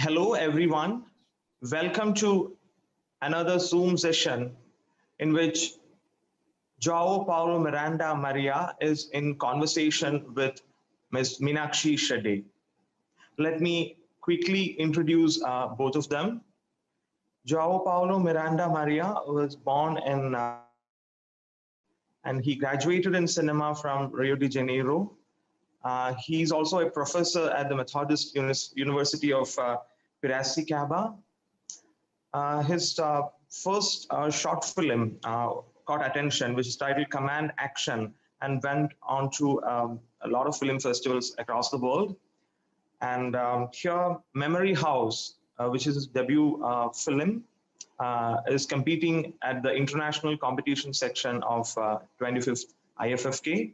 Hello, everyone. Welcome to another Zoom session in which Joao Paulo Miranda Maria is in conversation with Ms. Meenakshi Shedde. Let me quickly introduce both of them. Joao Paulo Miranda Maria was born in and he graduated in cinema from Rio de Janeiro. He's also a professor at the Methodist University of Piracicaba. His first short film caught attention, which is titled Command Action, and went on to a lot of film festivals across the world. And here, Memory House, which is his debut film, is competing at the international competition section of 25th IFFK.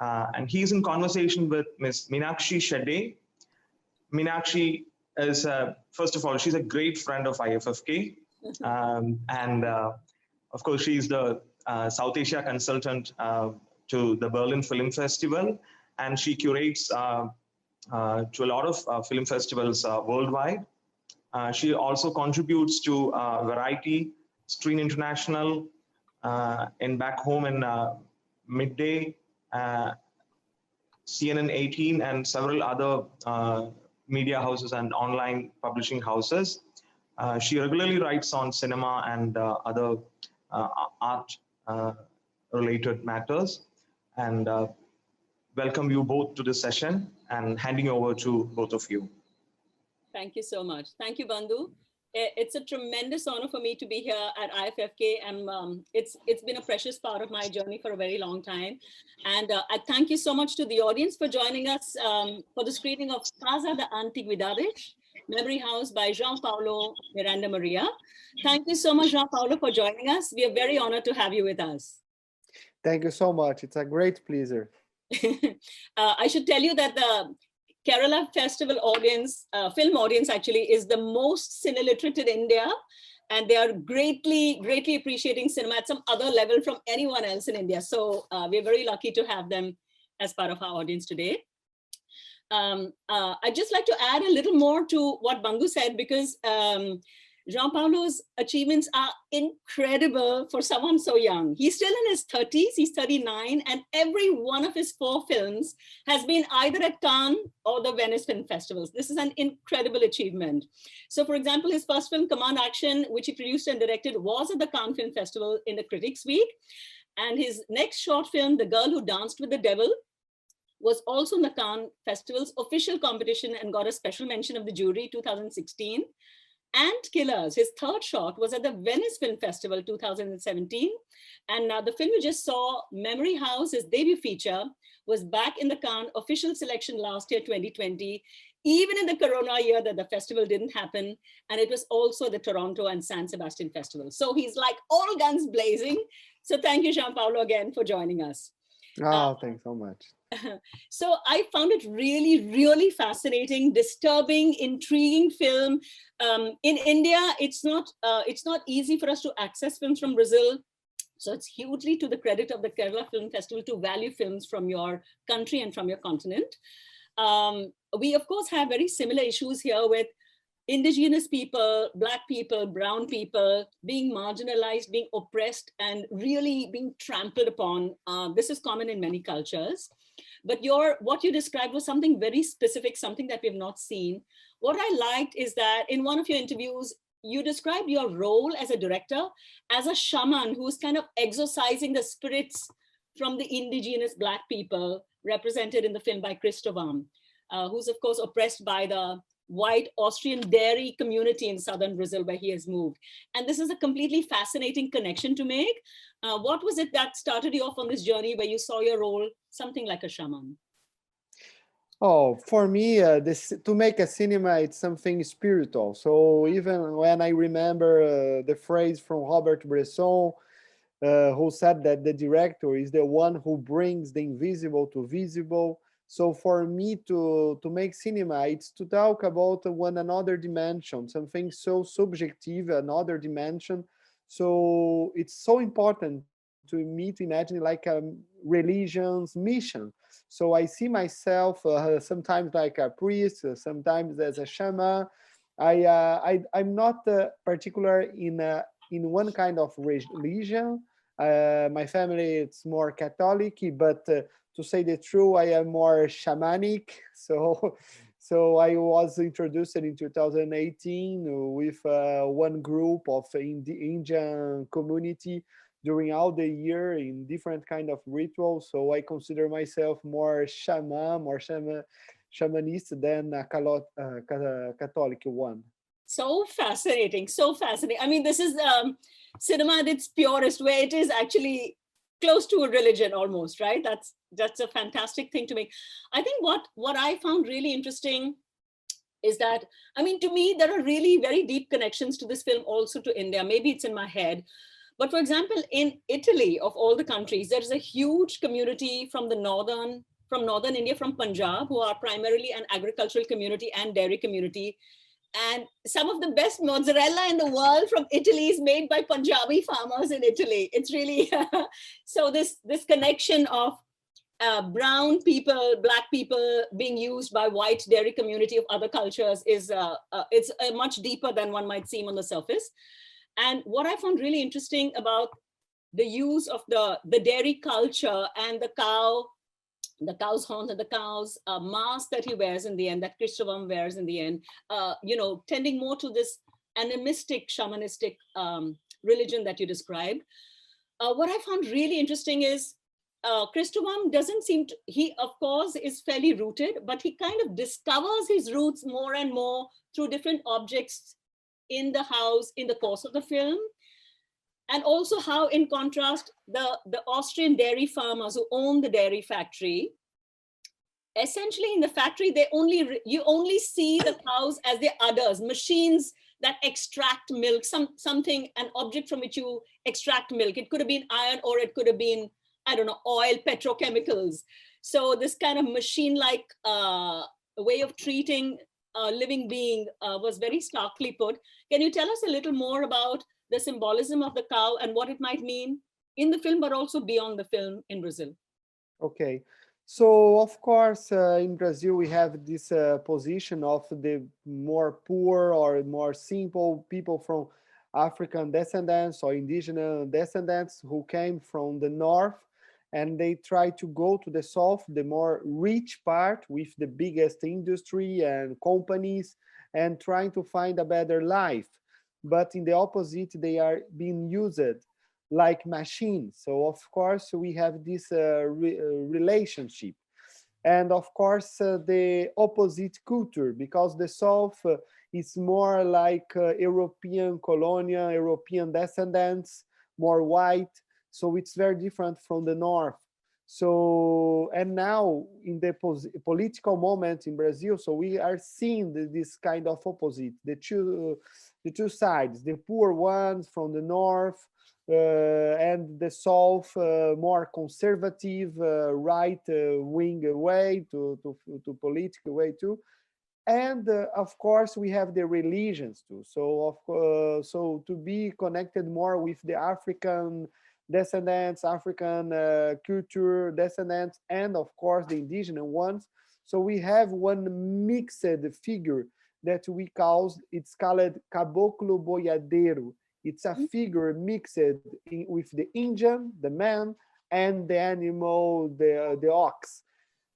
And he's in conversation with Ms. Meenakshi Shedde. Meenakshi is, first of all, she's a great friend of IFFK. And of course, she's the South Asia consultant to the Berlin Film Festival. And she curates to a lot of film festivals worldwide. She also contributes to Variety, Screen International, and back home in Midday, CNN 18, and several other media houses and online publishing houses. She regularly writes on cinema and other art related matters. And welcome you both to this session and handing over to both of you. Thank you so much. Thank you, Bandhu. It's a tremendous honor for me to be here at IFFK, and it's been a precious part of my journey for a very long time. And I thank you so much to the audience for joining us for the screening of Casa de Antiguidades, Memory House by Joao Paulo Miranda Maria. Thank you so much, Joao Paulo, for joining us. We are very honored to have you with us. Thank you so much. It's a great pleasure. I should tell you that the Kerala Festival audience, film audience actually, is the most cineliterate in India, and they are greatly appreciating cinema at some other level from anyone else in India. So we're very lucky to have them as part of our audience today. I'd just like to add a little more to what Bandhu said, because Joao Paulo's achievements are incredible for someone so young. He's still in his 30s, he's 39, and every one of his 4 films has been either at Cannes or the Venice Film Festivals. This is an incredible achievement. So for example, his first film, Command Action, which he produced and directed, was at the Cannes Film Festival in the Critics Week. And his next short film, The Girl Who Danced with the Devil, was also in the Cannes Festival's official competition and got a special mention of the jury 2016. And Killers, his third shot, was at the Venice Film Festival 2017. And now the film you just saw, Memory House, his debut feature, was back in the Cannes official selection last year, 2020, even in the Corona year that the festival didn't happen. And it was also the Toronto and San Sebastian Festival. So he's like all guns blazing. So thank you, Joao Paulo, again for joining us. Oh, thanks so much. So I found it really fascinating, disturbing, intriguing film. In India, it's not easy for us to access films from Brazil. So it's hugely to the credit of the Kerala Film Festival to value films from your country and from your continent. We, of course, have very similar issues here with indigenous people, Black people, brown people being marginalized, being oppressed, and really being trampled upon. This is common in many cultures. But what you described was something very specific, something that we have not seen. What I liked is that in one of your interviews, you described your role as a director as a shaman who's kind of exorcising the spirits from the indigenous Black people represented in the film by Christovam, who's of course oppressed by the white Austrian dairy community in southern Brazil where he has moved. And this is a completely fascinating connection to make. What was it that started you off on this journey where you saw your role something like a shaman? Oh, for me, to make a cinema, it's something spiritual. So even when I remember the phrase from Robert Bresson, who said that the director is the one who brings the invisible to visible. So for me to make cinema, it's to talk about one another dimension, something so subjective, another dimension. So it's so important to me to imagine like a religion's mission. So I see myself sometimes like a priest, sometimes as a shaman. I'm not particular in one kind of religion. My family it's more Catholic, but to say the truth, I am more shamanic. So I was introduced in 2018 with one group of in the Indian community during all the year in different kind of rituals. So I consider myself more shaman, shamanist than a Catholic one. So fascinating, so fascinating. I mean, this is cinema at its purest, where it is actually close to a religion almost, right? That's a fantastic thing to make. I think what I found really interesting is that, I mean, to me, there are really very deep connections to this film also to India. Maybe it's in my head. But for example, in Italy, of all the countries, there is a huge community from northern India, from Punjab, who are primarily an agricultural community and dairy community. And some of the best mozzarella in the world from Italy is made by Punjabi farmers in Italy. It's really so this connection of brown people, black people being used by white dairy community of other cultures is it's much deeper than one might seem on the surface. And what I found really interesting about the use of the dairy culture and the cow's horns and the cow's mask that he wears in the end, that Christovam wears in the end, tending more to this animistic, shamanistic religion that you described. What I found really interesting is Christovam doesn't seem to, he of course is fairly rooted, but he kind of discovers his roots more and more through different objects in the house in the course of the film. And also how, in contrast, the Austrian dairy farmers who own the dairy factory, essentially in the factory, you only see the cows as the udders, machines that extract milk, something, an object from which you extract milk. It could have been iron, or it could have been, I don't know, oil, petrochemicals. So this kind of machine-like way of treating a living being was very starkly put. Can you tell us a little more about the symbolism of the cow and what it might mean in the film, but also beyond the film in Brazil? Okay. So, of course, in Brazil, we have this position of the more poor or more simple people from African descendants or indigenous descendants who came from the north, and they try to go to the south, the more rich part with the biggest industry and companies, and trying to find a better life. But in the opposite, they are being used like machines. So of course we have this relationship, and of course the opposite culture, because the South is more like European colonial, European descendants, more white. So it's very different from the North. So, and now in the political moment in Brazil, so we are seeing this kind of opposite, the two sides, the poor ones from the North, and the South, more conservative, right wing way to political way too. And of course, we have the religions too. So, so to be connected more with the African descendants, African culture descendants, and of course the indigenous ones. So we have one mixed figure that we call, it's called Caboclo Boiadeiro. It's a figure mixed with the Indian, the man, and the animal, the ox,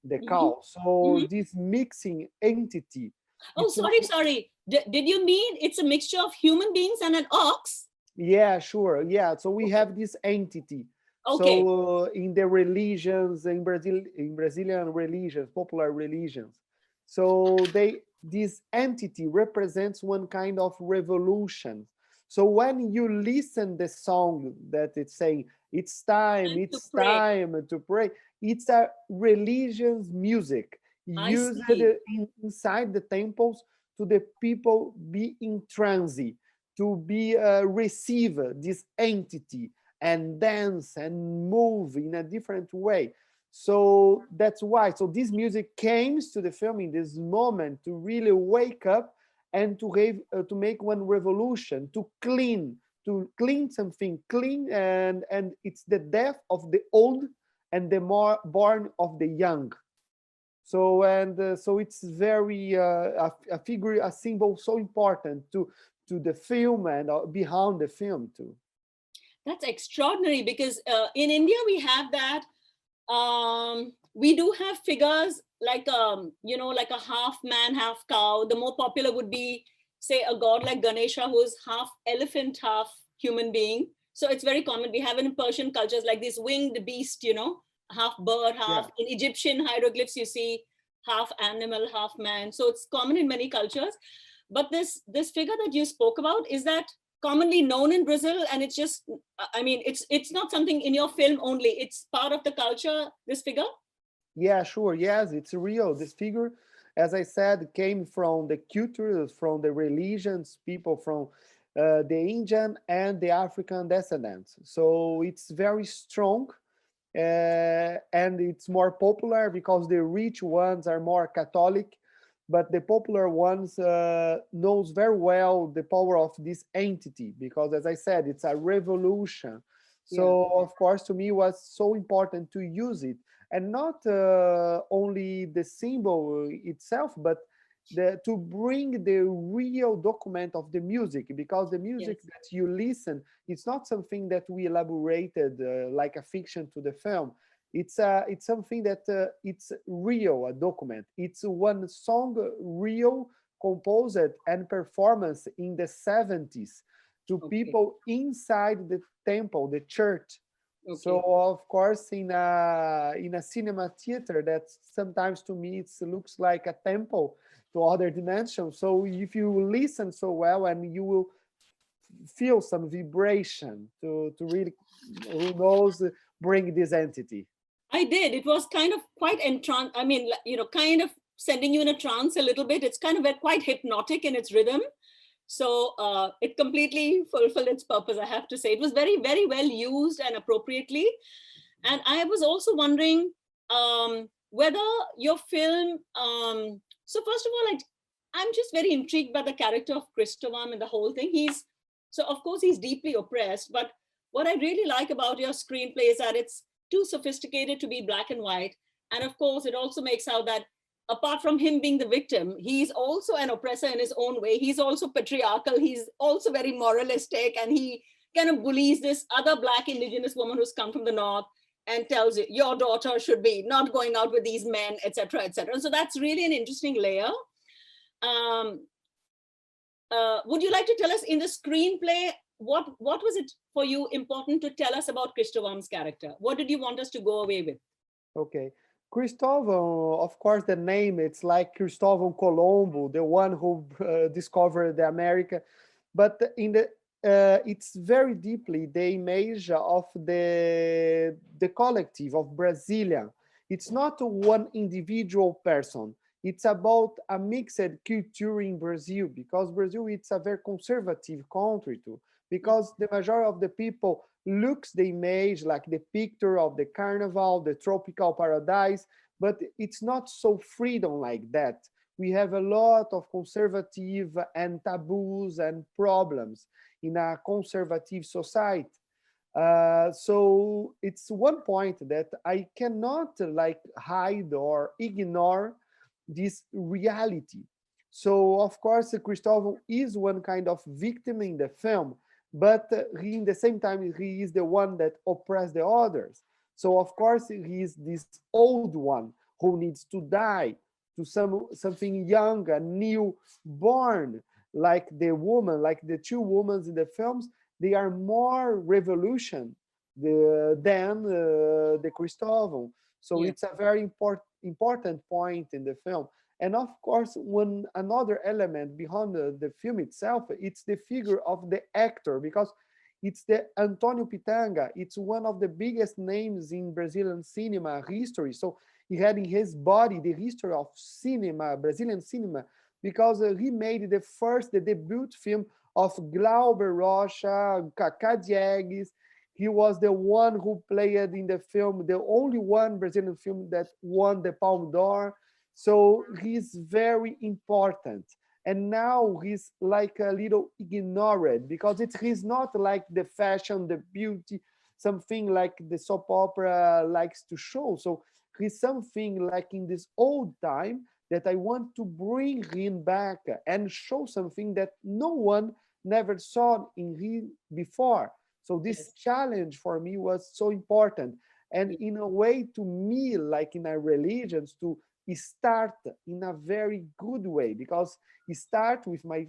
the cow. So this mixing entity. Oh, sorry. Did you mean it's a mixture of human beings and an ox? Yeah, sure. Yeah. So we have this entity. Okay. So in the religions in Brazil, in Brazilian religions, popular religions, so this entity represents one kind of revolution. So when you listen the song that it's saying, it's time to pray. It's a religious music used inside the temples to the people be in transit, to be receive this entity and dance and move in a different way. So that's why. So this music came to the film in this moment to really wake up and to have to make one revolution, to clean something clean, and it's the death of the old and the more born of the young. So so it's very a figure, a symbol so important to the film and behind the film too. That's extraordinary because in India we have that. We do have figures like like a half man, half cow. The more popular would be, say, a god like Ganesha, who's half elephant, half human being. So it's very common. We have it in Persian cultures like this winged beast, half bird, Yeah. half in Egyptian hieroglyphs, you see half animal, half man. So it's common in many cultures. But this figure that you spoke about, is that commonly known in Brazil? And it's just, I mean, it's not something in your film only, it's part of the culture, this figure? Yeah, sure. Yes, it's real. This figure, as I said, came from the cultures, from the religions, people from the Indian and the African descendants. So it's very strong, and it's more popular because the rich ones are more Catholic, but the popular ones knows very well the power of this entity because, as I said, it's a revolution. So of course, to me, it was so important to use it, and not only the symbol itself, but to bring the real document of the music, because the music Yes. that you listen, it's not something that we elaborated like a fiction to the film. It's something that it's real, a document. It's one song, real, composed and performance in the 70s to Okay. people inside the temple, the church. So Okay. of course, in a cinema theater, that sometimes to me it looks like a temple to other dimensions. So if you listen so well, and you will feel some vibration to really, who knows, bring this entity. I did. It was kind of quite entrance. I mean, kind of sending you in a trance a little bit. It's kind of quite hypnotic in its rhythm. So it completely fulfilled its purpose, I have to say. It was very, very well used and appropriately. And I was also wondering whether your film. So first of all, I'm just very intrigued by the character of Christovam and the whole thing. So of course he's deeply oppressed, but what I really like about your screenplay is that it's too sophisticated to be black and white. And of course, it also makes out that apart from him being the victim, he's also an oppressor in his own way. He's also patriarchal. He's also very moralistic. And he kind of bullies this other black indigenous woman who's come from the north and tells you, your daughter should be not going out with these men, etc., etc. And so that's really an interesting layer. Would you like to tell us in the screenplay, what was it for you important to tell us about Christovam's character? What did you want us to go away with? Okay. Cristóvão, of course, the name, it's like Cristóvão Colombo, the one who discovered the America. But it's very deeply the image of the collective of Brasilia. It's not one individual person. It's about a mixed culture in Brazil, because Brazil, it's a very conservative country too, because the majority of the people looks the image like the picture of the carnival, the tropical paradise, but it's not so freedom like that. We have a lot of conservative and taboos and problems in a conservative society. So it's one point that I cannot like hide or ignore this reality. So of course, Cristóvão is one kind of victim in the film, but he, in the same time, he is the one that oppressed the others. So of course, he is this old one who needs to die to something young and new born, like the woman, like the two women in the films. They are more revolution than the Cristóvão. So it's a very important point in the film. And of course, one another element behind the film itself, it's the figure of the actor, because it's the Antonio Pitanga. It's one of the biggest names in Brazilian cinema history. So he had in his body the history of cinema, Brazilian cinema, because he made the debut film of Glauber Rocha, Cacá Diegues. He was the one who played in the film, the only one Brazilian film that won the Palme d'Or. So he's very important. And now he's like a little ignored, because he's not like the fashion, the beauty, something like the soap opera likes to show. So he's something like in this old time that I want to bring him back and show something that no one never saw in him before. So this Yes. challenge for me was so important. And Yeah. in a way, to me, like in our religions, to start in a very good way, because start with my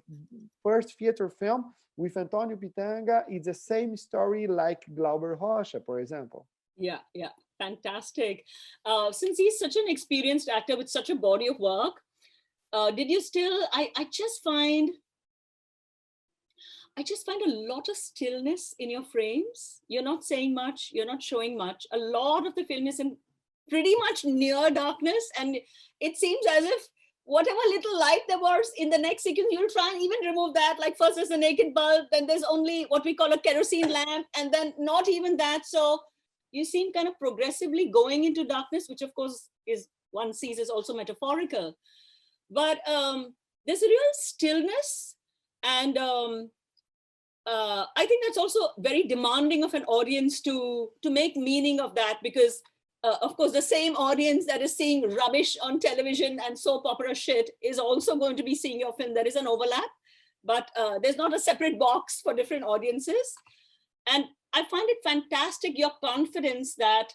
first theater film with Antonio Pitanga. It's the same story like Glauber Rocha, for example. Yeah, yeah, fantastic. Since he's such an experienced actor with such a body of work, did you still? I just find a lot of stillness in your frames. You're not saying much. You're not showing much. A lot of the film is in pretty much near darkness, and it seems as if whatever little light there was in the next sequence, you'll try and even remove that. Like first there's a naked bulb, then there's only what we call a kerosene lamp, and then not even that. So you seem kind of progressively going into darkness, which of course is one sees is also metaphorical. But there's a real stillness, and I think that's also very demanding of an audience to make meaning of that, because of course the same audience that is seeing rubbish on television and soap opera shit is also going to be seeing your film. There is an overlap, but there's not a separate box for different audiences. And I find it fantastic, your confidence that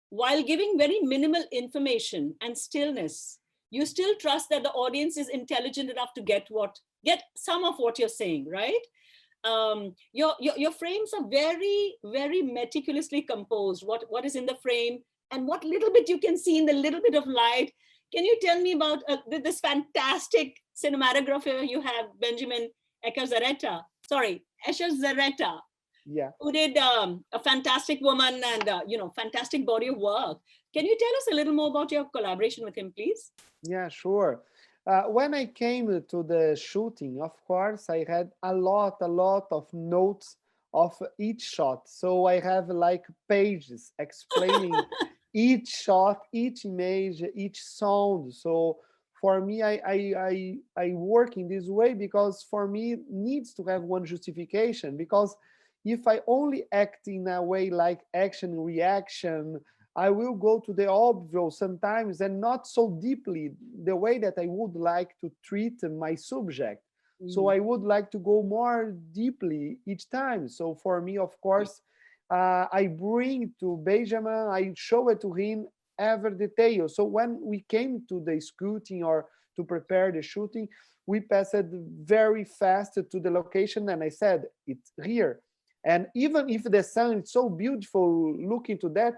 while giving very minimal information and stillness, you still trust that the audience is intelligent enough to get some of what you're saying, right? Your frames are very, very meticulously composed. What is in the frame and what little bit you can see in the little bit of light. Can you tell me about this fantastic cinematographer you have, Benjamin Echazarreta? Sorry, Echazarreta, Yeah. who did A Fantastic Woman and fantastic body of work. Can you tell us a little more about your collaboration with him, please? Yeah, sure. When I came to the shooting, of course, I had a lot of notes of each shot. So I have like pages explaining each shot, each image, each sound. So for me, I work in this way because for me it needs to have one justification. Because if I only act in a way like action reaction, I will go to the obvious sometimes and not so deeply the way that I would like to treat my subject. So I would like to go more deeply each time. So for me, of course, I bring to Benjamin, I show it to him every detail. So when we came to the shooting or to prepare the shooting, we passed very fast to the location and I said, it's here. And even if the sun is so beautiful, look into that,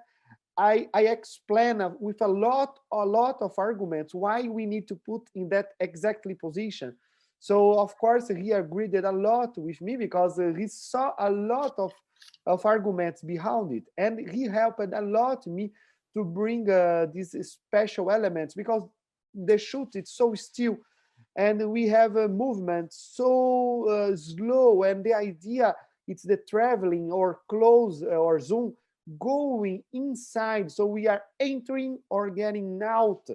I explain with a lot of arguments why we need to put in that exactly position. So of course he agreed a lot with me because he saw a lot of arguments behind it, and he helped a lot me to bring these special elements because the shoot is so still and we have a movement so slow, and the idea it's the traveling or close or zoom going inside, so we are entering or getting out,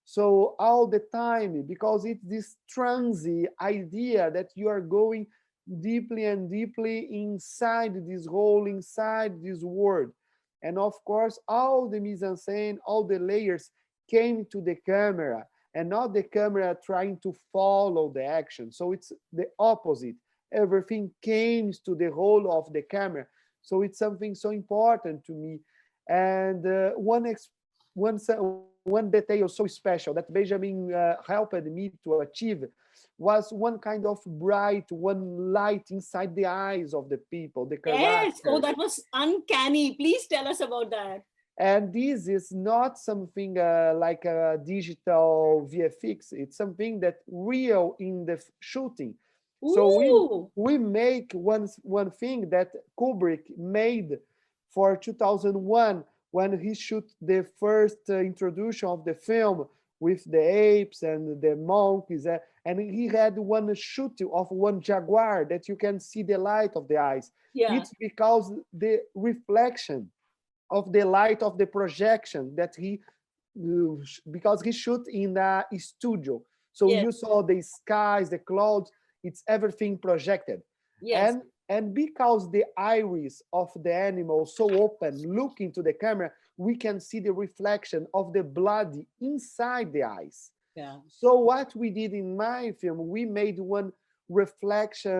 so all the time, because it's this transy idea that you are going deeply and deeply inside this hole, inside this world. And of course all the mise-en-scène, all the layers came to the camera and not the camera trying to follow the action. So it's the opposite, everything came to the role of the camera. So it's something so important to me. And one detail so special that Benjamin helped me to achieve was one kind of bright, one light inside the eyes of the people, the characters. Yes. Oh, that was uncanny. Please tell us about that. And this is not something like a digital VFX. It's something that real in the shooting. So Ooh. we make one thing that Kubrick made for 2001 when he shot the first introduction of the film with the apes and the monkeys, and he had one shoot of one jaguar that you can see the light of the eyes. Yeah. It's because the reflection of the light of the projection that he, because he shoot in a studio, so Yes. you saw the skies, the clouds, it's everything projected. Yes. And because the iris of the animal so open, look into the camera, we can see the reflection of the blood inside the eyes. Yeah. So what we did in my film, we made one reflection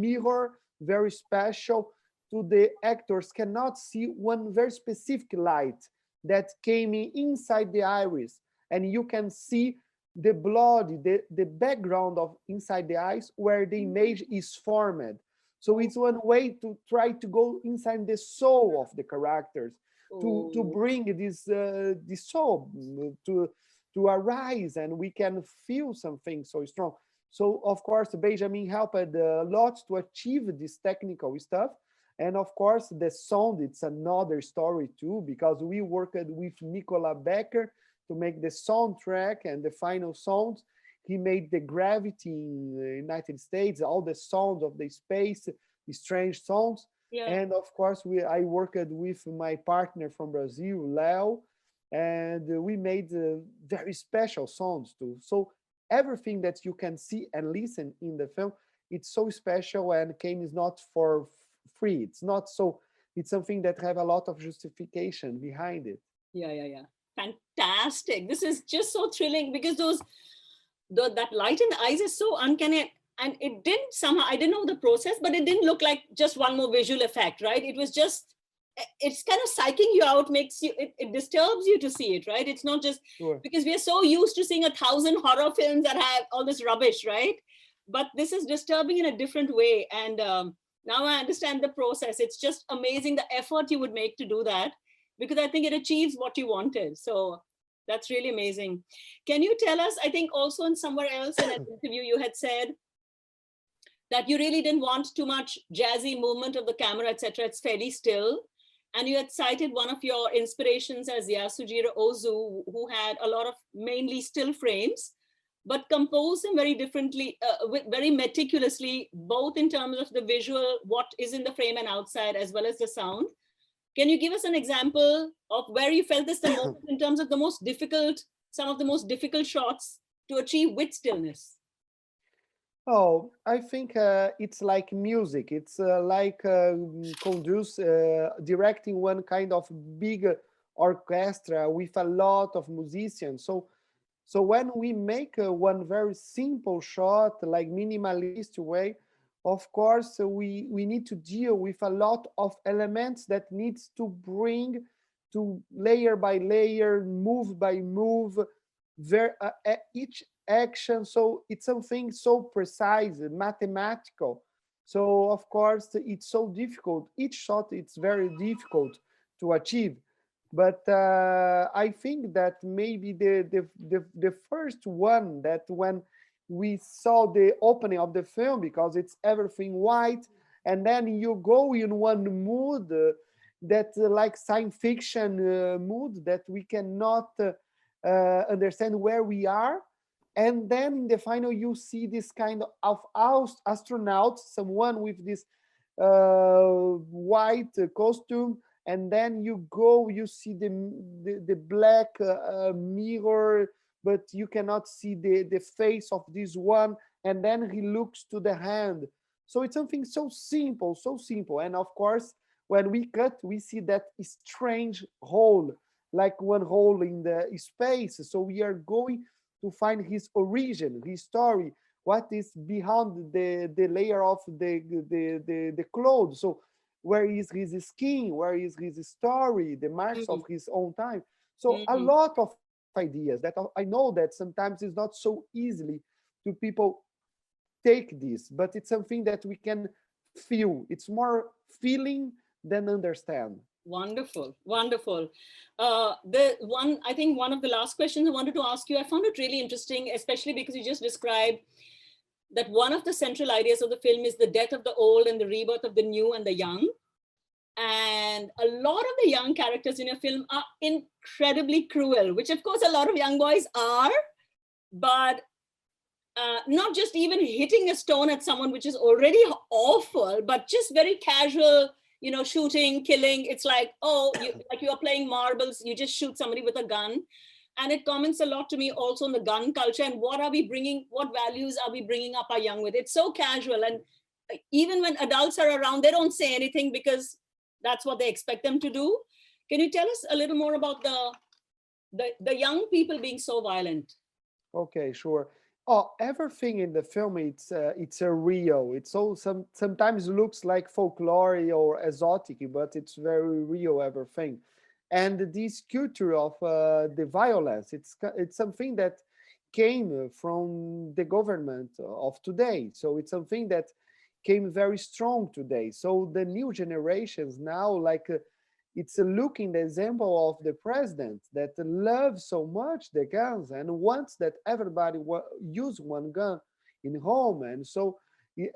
mirror, very special, to the actors cannot see one very specific light that came inside the iris, and you can see the blood, the background of inside the eyes where the image is formed. So it's one way to try to go inside the soul of the characters, to bring this soul to arise, and we can feel something so strong. So of course, Benjamin helped a lot to achieve this technical stuff. And of course, the sound, it's another story too, because we worked with Nicola Becker to make the soundtrack and the final sounds. He made the gravity in the United States, all the sounds of the space, the strange sounds. Yeah. And of course, I worked with my partner from Brazil, Leo, and we made very special sounds too. So everything that you can see and listen in the film, it's so special, and came is not for free. It's not so, it's something that have a lot of justification behind it. Yeah. Fantastic. This is just so thrilling, because that light in the eyes is so uncanny. And it didn't somehow, I didn't know the process, but it didn't look like just one more visual effect, right? It was just, it's kind of psyching you out, makes you, it disturbs you to see it, right? It's not just, Sure. Because we are so used to seeing 1,000 horror films that have all this rubbish, right? But this is disturbing in a different way. And now I understand the process. It's just amazing the effort you would make to do that, because I think it achieves what you wanted. So that's really amazing. Can you tell us, I think also in somewhere else in an interview, you had said that you really didn't want too much jazzy movement of the camera, etc. It's fairly still. And you had cited one of your inspirations as Yasujiro Ozu, who had a lot of mainly still frames, but composed them very differently, very meticulously, both in terms of the visual, what is in the frame and outside, as well as the sound. Can you give us an example of where you felt this the most in terms of the most difficult, some of the most difficult shots to achieve with stillness? Oh, I think it's like music. It's like directing one kind of big orchestra with a lot of musicians. So when we make one very simple shot, like minimalist way, of course, we need to deal with a lot of elements that needs to bring to layer by layer, move by move, each action. So it's something so precise, mathematical. So of course, it's so difficult. Each shot, it's very difficult to achieve. But I think that maybe the first one, that when we saw the opening of the film, because it's everything white, and then you go in one mood that like science fiction mood, that we cannot understand where we are. And then in the final, you see this kind of astronaut, someone with this white costume, and then you see the black mirror, but you cannot see the face of this one, and then he looks to the hand. So it's something so simple, so simple. And of course, when we cut, we see that strange hole, like one hole in the space. So we are going to find his origin, his story, what is behind the layer of the clothes. So where is his skin, where is his story, the marks of his own time. So a lot of ideas that I know that sometimes it's not so easily to people take this, but it's something that we can feel. It's more feeling than understand. Wonderful, wonderful. I think one of the last questions I wanted to ask you, I found it really interesting, especially because you just described that one of the central ideas of the film is the death of the old and the rebirth of the new and the young. And a lot of the young characters in your film are incredibly cruel, which of course a lot of young boys are, but not just even hitting a stone at someone, which is already awful, but just very casual, shooting, killing. It's like, like you are playing marbles, you just shoot somebody with a gun. And it comments a lot to me also on the gun culture and what values are we bringing up our young with? It's so casual. And even when adults are around, they don't say anything because that's what they expect them to do. Can you tell us a little more about the young people being so violent? Okay, sure. Oh, everything in the film, it's a real. It's all sometimes looks like folklore or exotic, but it's very real everything. And this culture of the violence, it's something that came from the government of today. So it's something that came very strong today. So the new generations now, like it's looking the example of the president that loves so much the guns and wants that everybody use one gun in home, and so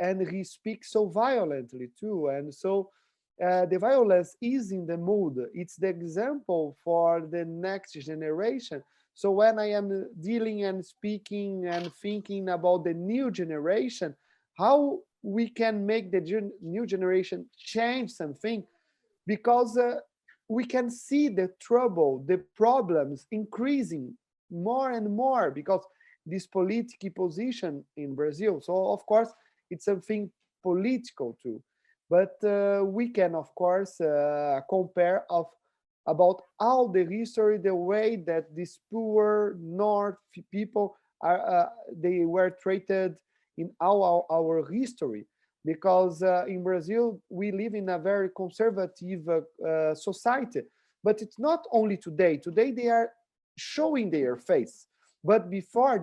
and he speaks so violently too, and so the violence is in the mood. It's the example for the next generation. So when I am dealing and speaking and thinking about the new generation, how we can make the new generation change something, because we can see the trouble, the problems increasing more and more because this political position in Brazil. So of course, it's something political too, but we can of course compare of about all the history, the way that these poor North people are, they were treated in our history, because in Brazil we live in a very conservative society. But it's not only today. Today they are showing their face, but before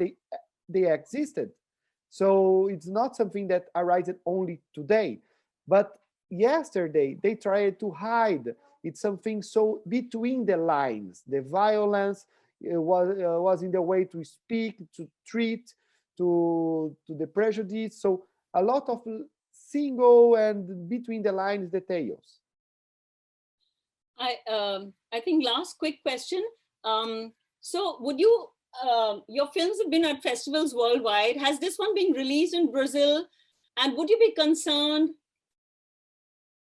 they existed. So it's not something that arises only today. But yesterday they tried to hide. It's something so between the lines. The violence was in the way to speak, to treat, to the prejudice. So a lot of single and between the lines details. I think last quick question. So would you, your films have been at festivals worldwide. Has this one been released in Brazil? And would you be concerned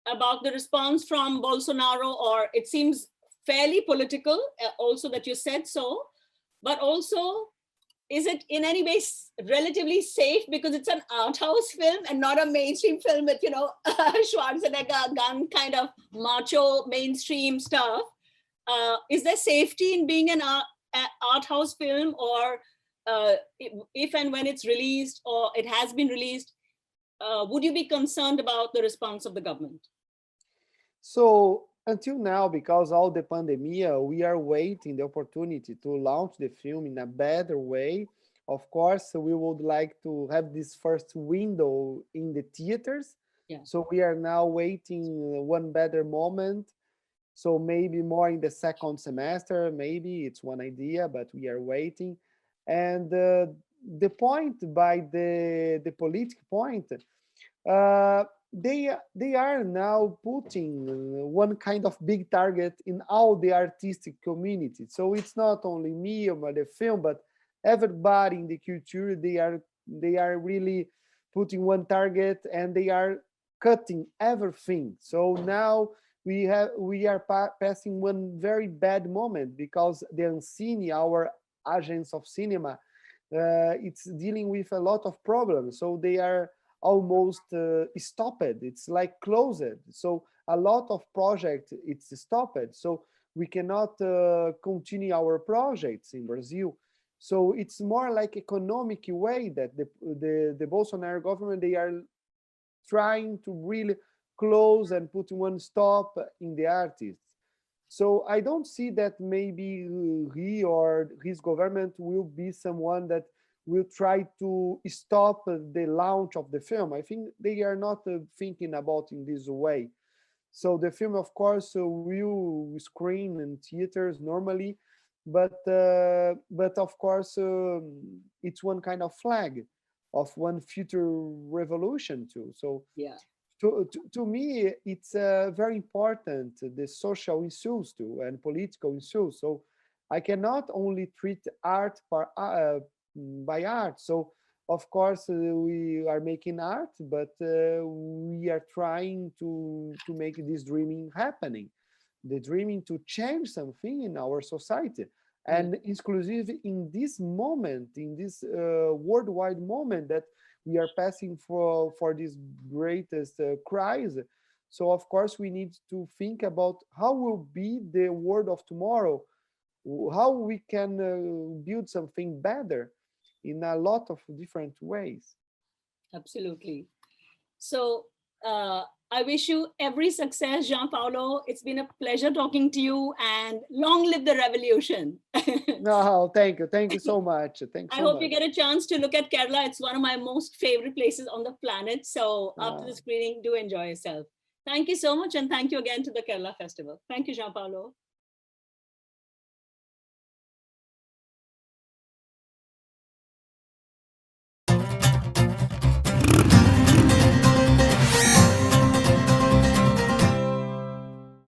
about the response from Bolsonaro? Or it seems fairly political also that you said so, but also, is it in any way relatively safe because it's an art house film and not a mainstream film with, you know, Schwarzenegger gun kind of macho mainstream stuff? Is there safety in being an art house film, or if and when it's released or it has been released, would you be concerned about the response of the government? So until now, because all the pandemic, we are waiting the opportunity to launch the film in a better way. Of course, we would like to have this first window in the theaters. Yeah. So we are now waiting one better moment. So maybe more in the second semester, maybe it's one idea, but we are waiting. And the point by the political point, they are now putting one kind of big target in all the artistic community. So it's not only me or the film, but everybody in the culture. They are really putting one target, and they are cutting everything. So now we are passing one very bad moment, because the Ancine, our agents of cinema, it's dealing with a lot of problems. So they are almost stopped. It's like closed. So a lot of projects it's stopped. So we cannot continue our projects in Brazil. So it's more like economic way that the Bolsonaro government, they are trying to really close and put one stop in the artists. So I don't see that maybe he or his government will be someone that will try to stop the launch of the film. I think they are not thinking about in this way. So the film, of course, will screen in theaters normally, but of course, it's one kind of flag of one future revolution too. So yeah, to me, it's very important, the social issues too and political issues. So I cannot only treat art by art. So of course we are making art, but we are trying to make this dreaming happening, the dreaming to change something in our society. And exclusive in this moment, in this worldwide moment that we are passing for this greatest crisis. So of course we need to think about how will be the world of tomorrow, how we can build something better in a lot of different ways. Absolutely. So I wish you every success, Joao Paulo. It's been a pleasure talking to you, and long live the revolution. No, thank you. Thank you so much. Thank you I so hope much. you get a chance to look at Kerala. It's one of my most favorite places on the planet. So after the screening, do enjoy yourself. Thank you so much. And thank you again to the Kerala Festival. Thank you, Joao Paulo.